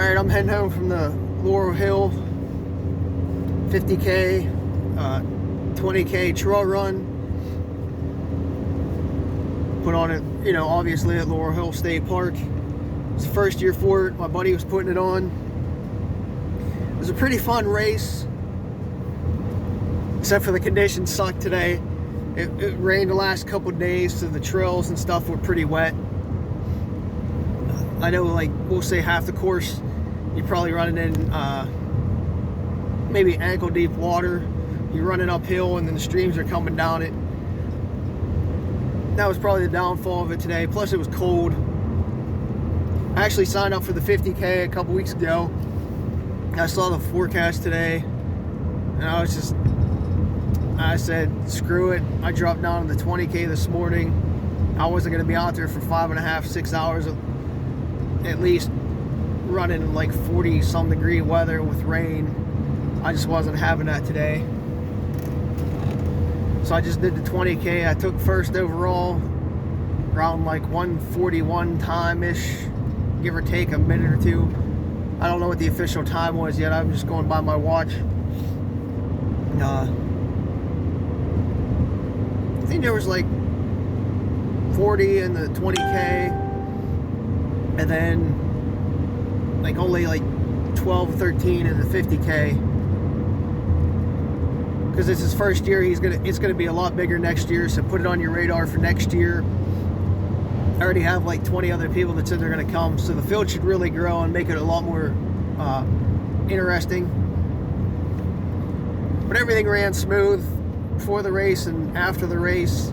Alright, I'm heading home from the Laurel Hill 50K, 20K trail run. Put on it, you know, obviously at Laurel Hill State Park. It's the first year for it. My buddy was putting it on. It was a pretty fun race, except for the conditions sucked today. It rained the last couple of days, so the trails and stuff were pretty wet. I know, like, we'll say half the course, you're probably running in maybe ankle deep water. You're running uphill and then the streams are coming down it. That was probably the downfall of it today. Plus it was cold. I actually signed up for the 50K a couple weeks ago. I saw the forecast today and I said, screw it. I dropped down to the 20K this morning. I wasn't going to be out there for 5.5, 6 hours at least, running like 40 some degree weather with rain. I just wasn't having that today. So I just did the 20K. I took first overall, around like 1:41 time-ish, give or take a minute or two. I don't know what the official time was yet. I'm just going by my watch. I think there was like 40 in the 20K, and then like only like 12, 13 in the 50K. Because it's his first year, it's gonna be a lot bigger next year. So put it on your radar for next year. I already have like 20 other people that said they're gonna come, so the field should really grow and make it a lot more interesting. But everything ran smooth before the race and after the race.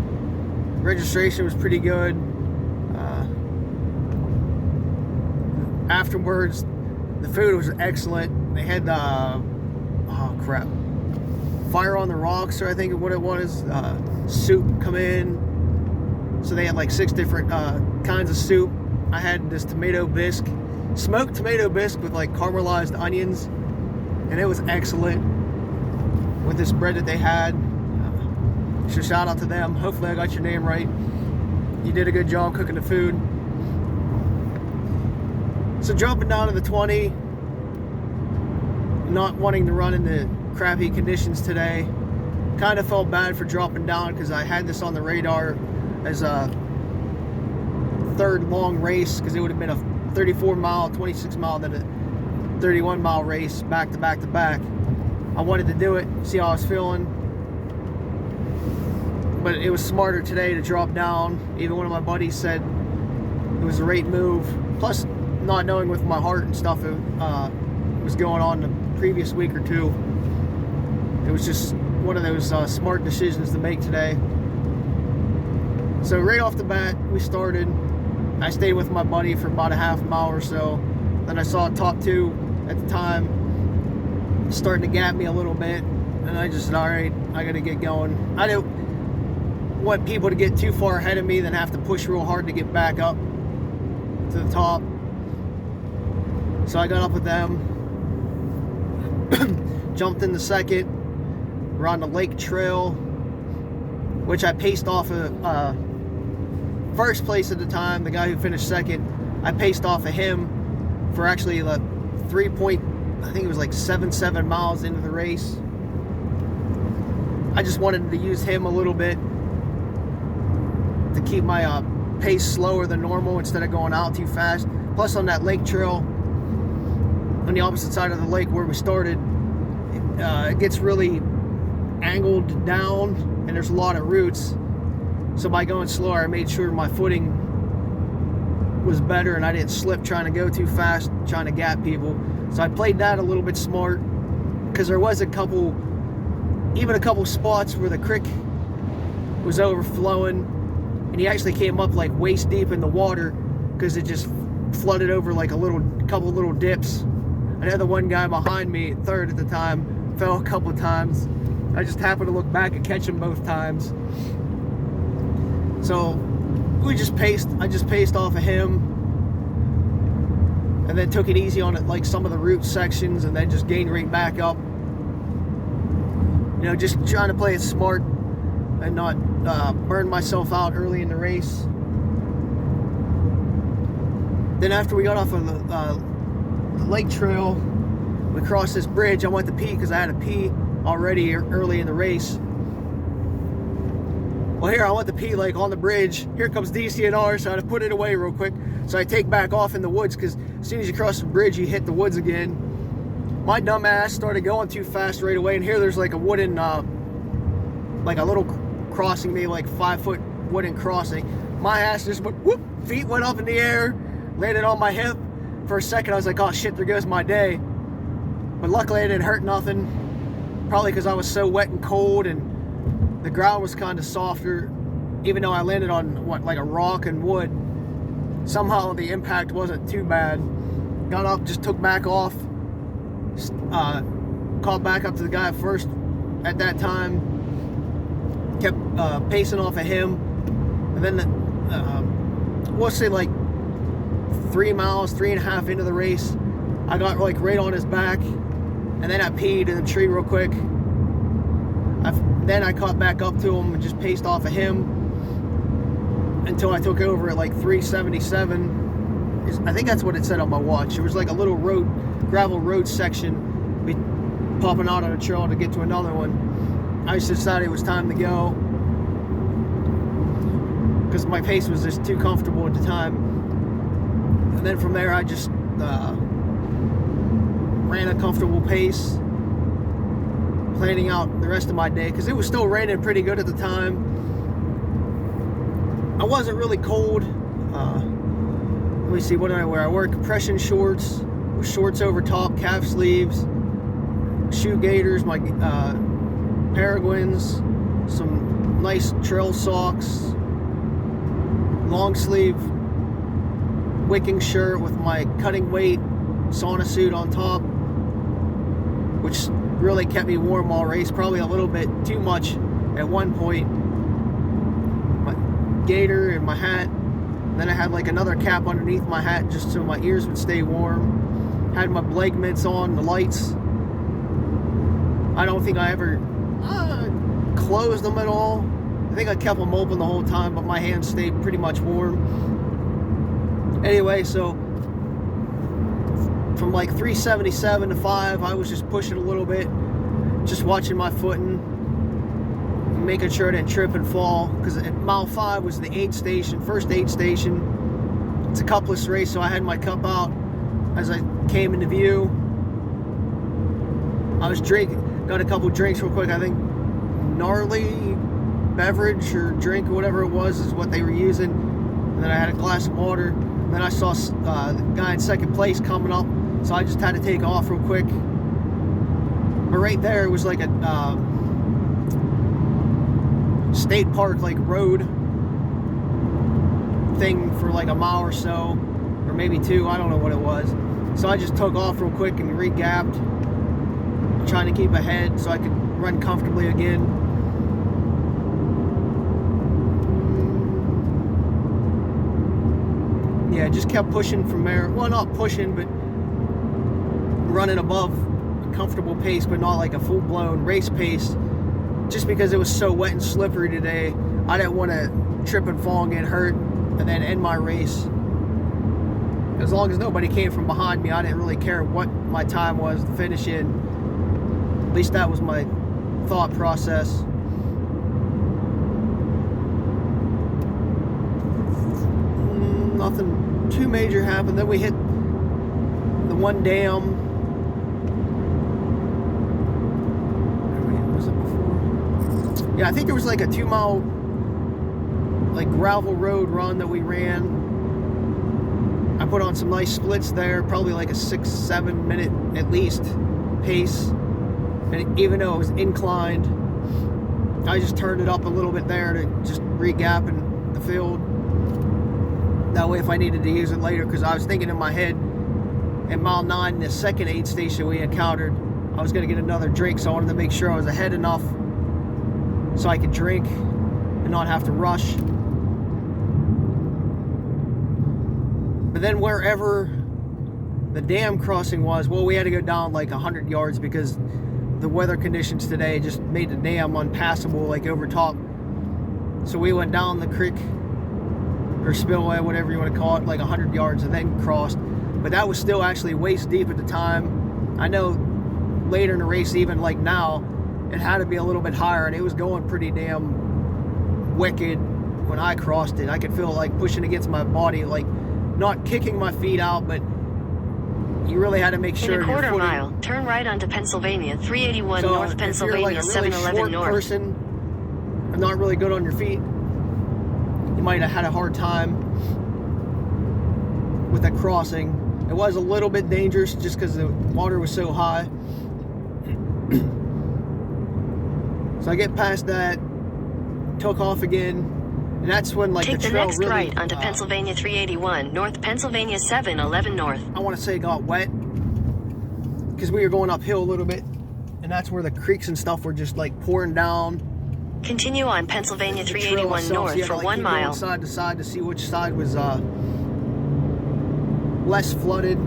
Registration was pretty good. Afterwards, the food was excellent. They had Fire on the Rocks, or I think what it was, soup come in. So they had like 6 different kinds of soup. I had this tomato bisque, smoked tomato bisque with like caramelized onions, and it was excellent with this bread that they had. So shout out to them. Hopefully I got your name right. You did a good job cooking the food. So jumping down to the 20, not wanting to run in the crappy conditions today. Kind of felt bad for dropping down because I had this on the radar as a third long race, because it would have been a 34 mile, 26 mile, then a 31 mile race back to back to back. I wanted to do it, see how I was feeling. But it was smarter today to drop down. Even one of my buddies said it was the right move. Plus, not knowing with my heart and stuff it was going on the previous week or two. It was just one of those smart decisions to make today. So right off the bat, we started. I stayed with my buddy for about a half mile or so. Then I saw top 2 at the time starting to gap me a little bit, and I just said, all right, I gotta get going. I didn't want people to get too far ahead of me, then have to push real hard to get back up to the top. So I got up with them, jumped in the second. We're on the lake trail, which I paced off of first place at the time. The guy who finished second, I paced off of him for actually like I think it was like 7 miles into the race. I just wanted to use him a little bit to keep my pace slower than normal instead of going out too fast. Plus on that lake trail, on the opposite side of the lake where we started, it gets really angled down and there's a lot of roots. So by going slower, I made sure my footing was better and I didn't slip trying to go too fast, trying to gap people. So I played that a little bit smart, because there was even a couple spots where the creek was overflowing, and he actually came up like waist deep in the water because it just flooded over like a couple little dips. I know the one guy behind me, third at the time, fell a couple of times. I just happened to look back and catch him both times. So I just paced off of him, and then took it easy on it, like some of the root sections, and then just gained right back up. You know, just trying to play it smart and not burn myself out early in the race. Then after we got off of the the lake trail. We crossed this bridge. I went to pee because I had to pee already early in the race. Well, here I went to pee like on the bridge. Here comes DCNR, so I had to put it away real quick. So I take back off in the woods because as soon as you cross the bridge, you hit the woods again. My dumb ass started going too fast right away, and here there's like a wooden, like a little crossing, maybe like 5-foot wooden crossing. My ass just went whoop, feet went up in the air, landed on my hip. For a second, I was like, oh shit, there goes my day. But luckily, it didn't hurt nothing. Probably because I was so wet and cold, and the ground was kind of softer. Even though I landed on what, like a rock and wood, somehow the impact wasn't too bad. Got up, just took back off. Called back up to the guy first at that time. Kept pacing off of him, and then we'll say like 3 miles, 3.5 into the race, I got like right on his back, and then I peed in the tree real quick. Then I caught back up to him and just paced off of him until I took over at like 377. I think that's what it said on my watch. It was like a little road, gravel road section, popping out on a trail to get to another one. I just decided it was time to go because my pace was just too comfortable at the time. And then from there, I just ran a comfortable pace, planning out the rest of my day because it was still raining pretty good at the time. I wasn't really cold. Let me see, what did I wear? I wore compression shorts with shorts over top, calf sleeves, shoe gaiters, my Peregrines, some nice trail socks, long sleeve wicking shirt with my cutting weight sauna suit on top, which really kept me warm all race, probably a little bit too much at one point. My gaiter and my hat. Then I had like another cap underneath my hat just so my ears would stay warm. Had my Blake mitts on, the lights. I don't think I ever closed them at all. I think I kept them open the whole time, but my hands stayed pretty much warm. Anyway, so from like 377 to 5, I was just pushing a little bit, just watching my footing, making sure I didn't trip and fall, because at mile 5 was the first aid station. It's a cupless race, so I had my cup out as I came into view. I was got a couple drinks real quick. I think gnarly beverage or drink or whatever it was is what they were using. And then I had a glass of water. And then I saw the guy in second place coming up, so I just had to take off real quick. But right there, it was like a state park, like road thing for like a mile or so, or maybe 2. I don't know what it was. So I just took off real quick and re-gapped, trying to keep ahead so I could run comfortably again. Yeah, just kept pushing from there. Well, not pushing, but running above a comfortable pace, but not like a full-blown race pace. Just because it was so wet and slippery today, I didn't want to trip and fall and get hurt and then end my race. As long as nobody came from behind me, I didn't really care what my time was to finish in. At least that was my thought process. Nothing too major happened. Then we hit the one dam. Where was it before? Yeah, I think there was like a 2-mile like gravel road run that we ran. I put on some nice splits there, probably like a 6-7 minute at least pace. And even though it was inclined, I just turned it up a little bit there to just re-gap in the field. That way if I needed to use it later, because I was thinking in my head at mile 9, the second aid station we encountered, I was going to get another drink, so I wanted to make sure I was ahead enough so I could drink and not have to rush. But then wherever the dam crossing was, well, we had to go down like 100 yards because the weather conditions today just made the dam unpassable, like over top. So we went down the creek or spillway, whatever you want to call it, like 100 yards and then crossed. but that was still actually waist deep at the time. I know later in the race, even like now, it had to be a little bit higher, and it was going pretty damn wicked when I crossed it. I could feel like pushing against my body, like not kicking my feet out, but you really had to make sure. In a quarter mile, turn right onto Pennsylvania 381 North Pennsylvania 711 North. Person, and not really good on your feet, you might have had a hard time with that crossing. It was a little bit dangerous just because the water was so high. So I get past that, took off again, and that's when like take the the trail next really, right onto Pennsylvania 381 North Pennsylvania 711 North. I want to say got wet because we were going uphill a little bit, and that's where the creeks and stuff were just like pouring down. Continue on Pennsylvania 381 North for 1 mile. Side to side to see which side was less flooded.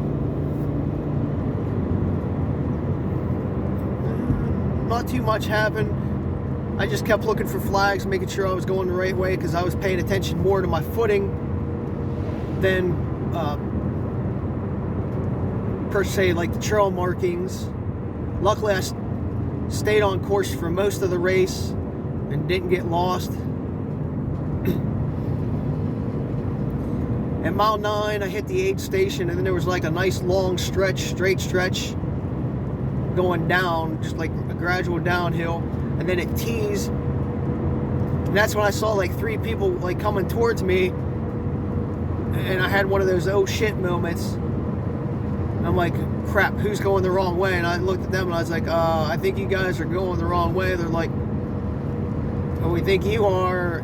Not too much happened. I just kept looking for flags, making sure I was going the right way because I was paying attention more to my footing than per se like the trail markings. Luckily I stayed on course for most of the race and didn't get lost. At mile 9 I hit the aid station, and then there was like a nice long stretch, straight stretch going down, just like a gradual downhill, and then it tees, and that's when I saw like 3 people like coming towards me, and I had one of those oh shit moments. I'm like, crap, who's going the wrong way? And I looked at them and I was like, I think you guys are going the wrong way. They're like, oh, we think you are.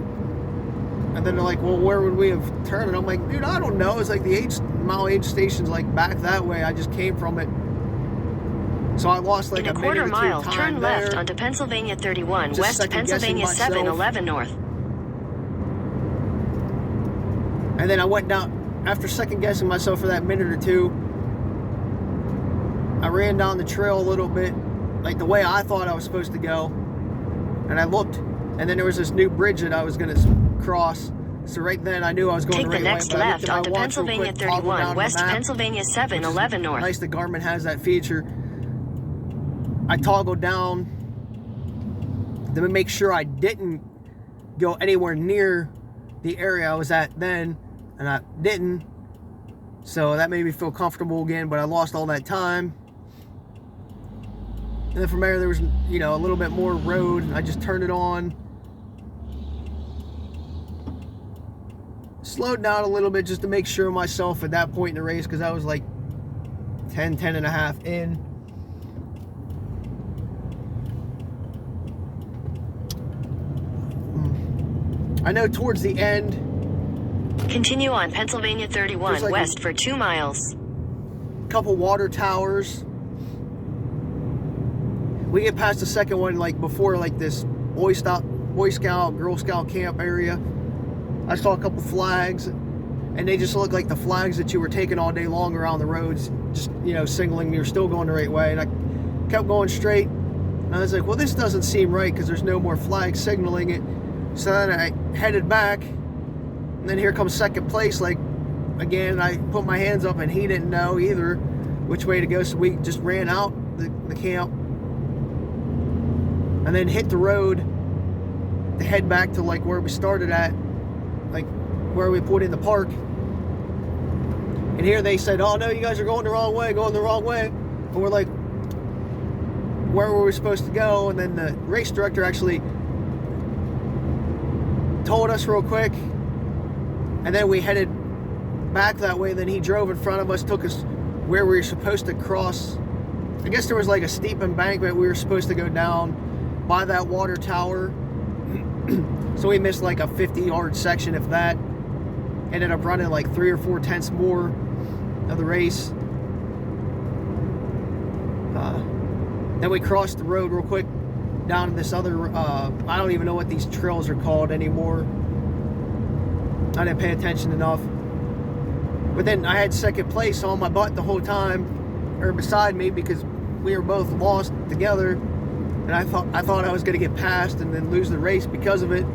And then they're like, well, where would we have turned? And I'm like, dude, I don't know. It's like the mile aid station's like back that way. I just came from it. So I lost like a quarter mile, turn left onto Pennsylvania 31 West Pennsylvania 711 North. And then I went down, after second guessing myself for that minute or two, I ran down the trail a little bit, like the way I thought I was supposed to go. And I looked, and then there was this new bridge that I was going to cross. So right then I knew I was going the right way. Take the next left onto Pennsylvania 31 West Pennsylvania 711 North. Nice that Garmin has that feature. I toggled down to make sure I didn't go anywhere near the area I was at then, and I didn't. So that made me feel comfortable again, but I lost all that time. And then from there, there was, you know, a little bit more road, and I just turned it on. Slowed down a little bit just to make sure myself at that point in the race, because I was like 10 and a half in. I know towards the end, continue on Pennsylvania 31 like west for 2 miles. Couple water towers. We get past the second one, like before like this Boy Scout, Girl Scout camp area. I saw a couple flags, and they just looked like the flags that you were taking all day long around the roads, just, you know, signaling you're still going the right way. And I kept going straight, and I was like, well, this doesn't seem right because there's no more flags signaling it. So then I headed back, and then here comes second place. Like, again, I put my hands up, and he didn't know either which way to go, so we just ran out the camp, and then hit the road to head back to like where we started at, like where we put in the park. And here they said, oh no, you guys are going the wrong way, and we're like, where were we supposed to go? And then the race director actually told us real quick, and then we headed back that way. Then he drove in front of us, took us where we were supposed to cross. I guess there was like a steep embankment we were supposed to go down by that water tower. So we missed like a 50-yard section, if that. Ended up running like 3 or 4 tenths more of the race. Then we crossed the road real quick down to this other, I don't even know what these trails are called anymore. I didn't pay attention enough. But then I had second place on my butt the whole time, or beside me, because we were both lost together. And I thought I was going to get past and then lose the race because of it.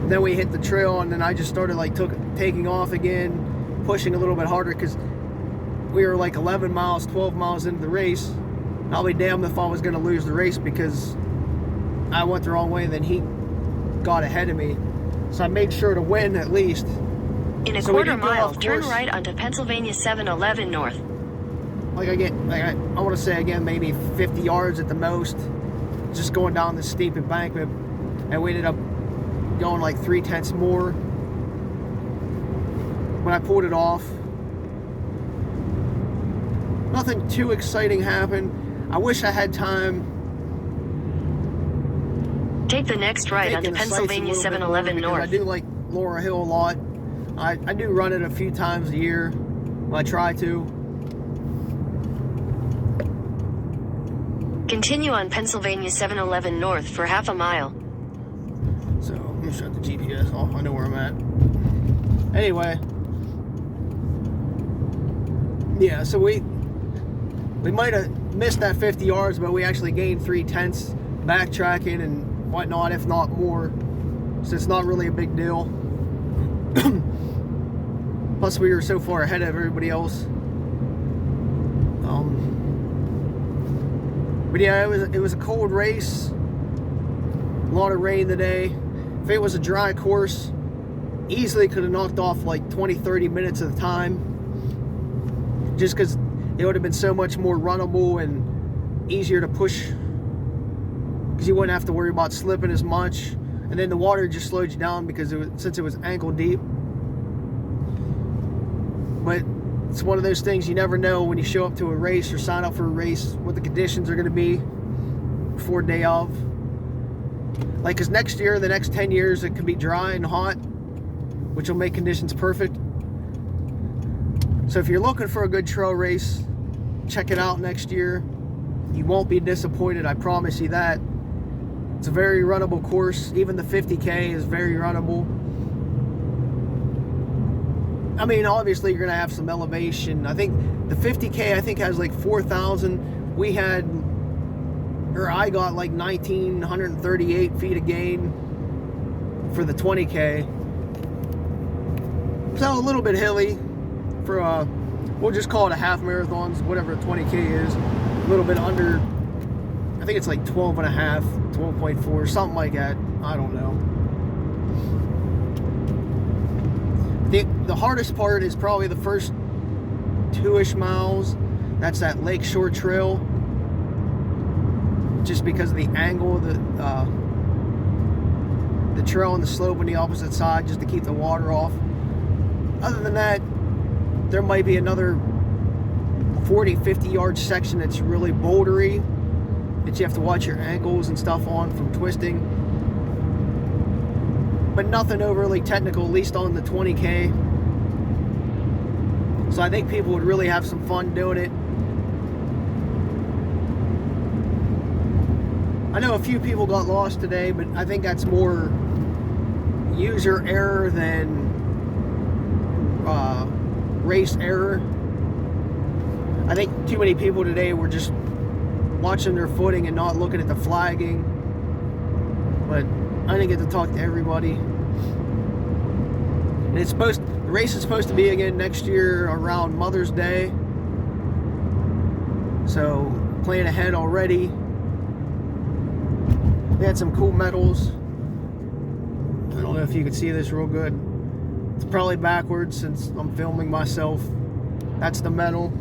Then we hit the trail, and then I just started like taking off again, pushing a little bit harder because we were like 11 miles, 12 miles into the race. I'll be damned if I was going to lose the race because I went the wrong way and then he got ahead of me. So I made sure to win at least. In a quarter mile, turn right onto Pennsylvania 711 North. I want to say again, maybe 50 yards at the most, just going down this steep embankment, and we ended up going like 3/10 more when I pulled it off. Nothing too exciting happened. I wish I had time. Take the next right onto Pennsylvania 711 North. I do like Laurel Hill a lot. I do run it a few times a year. I try to. Continue on Pennsylvania 711 North for half a mile. So I'm gonna shut the GPS off. I know where I'm at. Anyway, yeah. So we might have missed that 50 yards, but we actually gained 3/10 backtracking and whatnot, if not more. So it's not really a big deal. Plus, we were so far ahead of everybody else. But yeah, it was a cold race. A lot of rain today. If it was a dry course, easily could have knocked off like 20-30 minutes of the time. Just because it would have been so much more runnable and easier to push. Because you wouldn't have to worry about slipping as much. And then the water just slowed you down because since it was ankle deep. But it's one of those things you never know when you show up to a race or sign up for a race what the conditions are going to be before day of. Like, because next year, the next 10 years, it could be dry and hot, which will make conditions perfect. So if you're looking for a good trail race, check it out next year. You won't be disappointed, I promise you that. It's a very runnable course. Even the 50K is very runnable. I mean, obviously you're gonna have some elevation. I think the 50K has like 4,000. I got like 1,938 feet of gain for the 20K. So a little bit hilly for we'll just call it a half marathons, whatever a 20K is. A little bit under, I think it's like 12 and a half, 12.4, something like that. I don't know. The hardest part is probably the first 2-ish miles. That's that Lakeshore Trail. Just because of the angle of the trail and the slope on the opposite side, just to keep the water off. Other than that, there might be another 40-50 yard section that's really bouldery, that you have to watch your ankles and stuff on from twisting. But nothing overly technical, at least on the 20K. So I think people would really have some fun doing it. I know a few people got lost today, but I think that's more user error than race error. I think too many people today were just watching their footing and not looking at the flagging. But I didn't get to talk to everybody. And the race is supposed to be again next year around Mother's Day. So plan ahead already. They had some cool medals. I don't know if you can see this real good. It's probably backwards since I'm filming myself. That's the medal.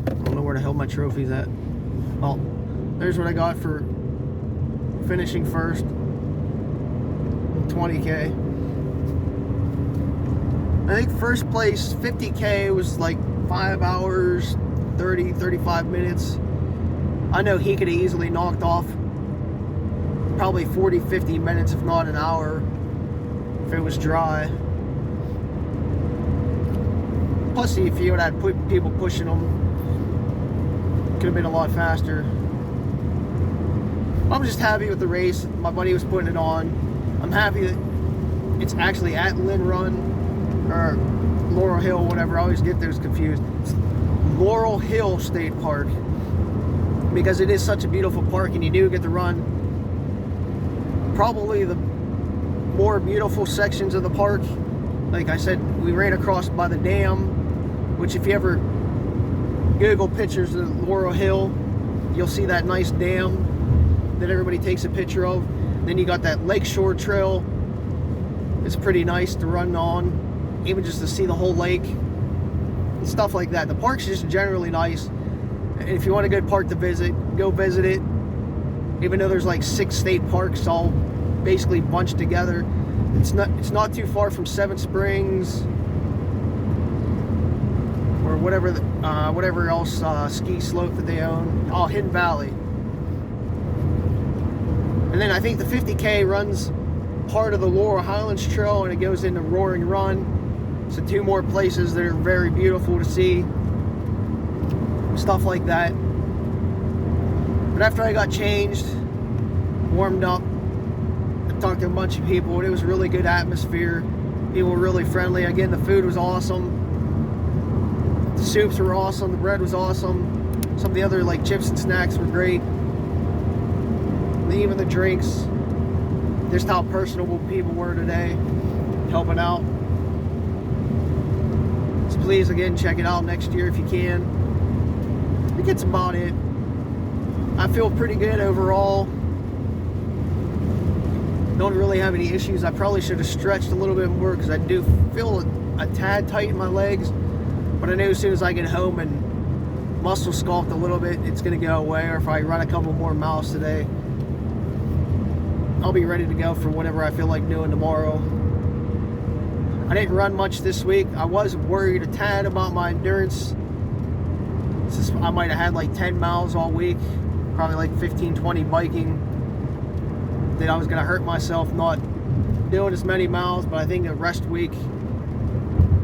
I don't know where the hell my trophy's at. Oh, there's what I got for finishing first. 20K. I think first place 50K was like 5 hours 35 minutes. I know he could have easily knocked off probably 40-50 minutes, if not an hour, if it was dry. Plus, if you would have had people pushing them, could have been a lot faster. I'm just happy with the race. My buddy was putting it on. I'm happy that it's actually at Lynn Run or Laurel Hill, whatever. I always get those confused. It's Laurel Hill State Park, because it is such a beautiful park, and you do get to run probably the more beautiful sections of the park. like I said, we ran across by the dam, which if you ever Google pictures of Laurel Hill, you'll see that nice dam that everybody takes a picture of. Then you got that lakeshore trail. It's pretty nice to run on, even just to see the whole lake and stuff like that. The park's just generally nice. And if you want a good park to visit, go visit it. Even though there's like 6 state parks all basically bunched together, it's not too far from Seven Springs or whatever else ski slope that they own. Oh, Hidden Valley. And then I think the 50K runs part of the Laurel Highlands Trail, and it goes into Roaring Run. So 2 more places that are very beautiful to see. Stuff like that. But after I got changed, warmed up, I talked to a bunch of people, and it was a really good atmosphere. People were really friendly. Again, the food was awesome. The soups were awesome. The bread was awesome. Some of the other like chips and snacks were great. And even the drinks. Just how personable people were today, helping out. So please, again, check it out next year if you can. I think it's about it. I feel pretty good overall. Don't really have any issues. I probably should have stretched a little bit more because I do feel a tad tight in my legs. But I know as soon as I get home and muscle sculpt a little bit, it's going to go away. Or if I run a couple more miles today, I'll be ready to go for whatever I feel like doing tomorrow. I didn't run much this week. I was worried a tad about my endurance. I might have had like 10 miles all week, probably like 15, 20 biking. That I was going to hurt myself not doing as many miles, but I think a rest week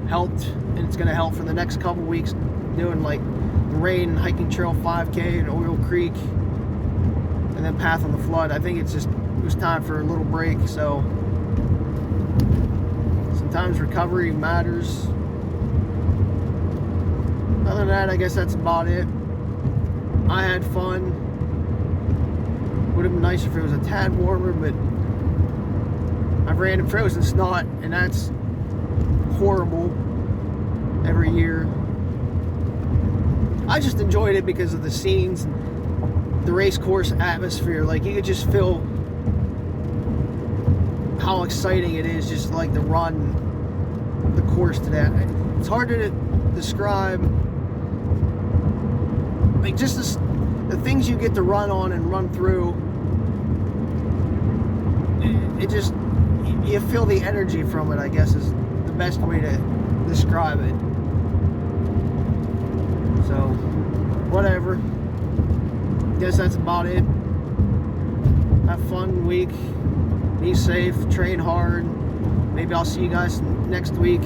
helped, and it's going to help for the next couple weeks doing like the Rain Hiking Trail 5K and Oil Creek and then Path on the Flood. I think it was time for a little break. So sometimes recovery matters. Other than that, I guess that's about it. I had fun. Would have been nicer if it was a tad warmer, but I've ran in frozen snot, and that's horrible every year. I just enjoyed it because of the scenes, the race course atmosphere. Like, you could just feel how exciting it is, just like the run, the course to that. It's hard to describe. Like, just the things you get to run on and run through. It just, you feel the energy from it, I guess, is the best way to describe it. So, whatever. Guess that's about it. Have a fun week. Be safe. Train hard. Maybe I'll see you guys next week.